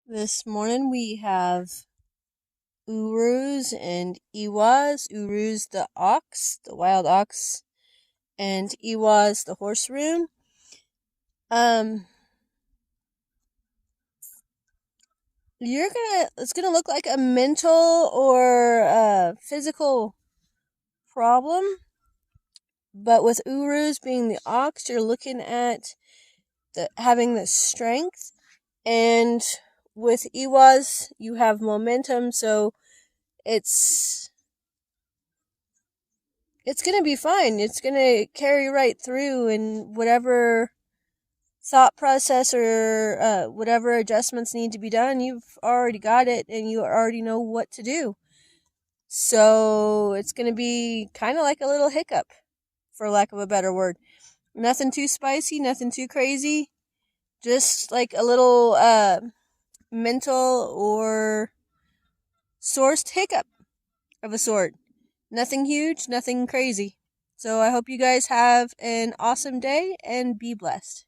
This morning we have Urus and Iwas. Urus the ox, the wild ox, and Iwas the horse rune. Um, it's gonna look like a mental or physical problem, but with Urus being the ox, you're looking at having the strength, and with Iwas you have momentum, so it's it's gonna be fine. It's gonna carry right through, and whatever thought process or whatever adjustments need to be done, you've already got it, and you already know what to do. So it's gonna be kind of like a little hiccup, for lack of a better word. Nothing too spicy, nothing too crazy. Just like a little mental or sourced hiccup of a sort. Nothing huge, nothing crazy. So I hope you guys have an awesome day and be blessed.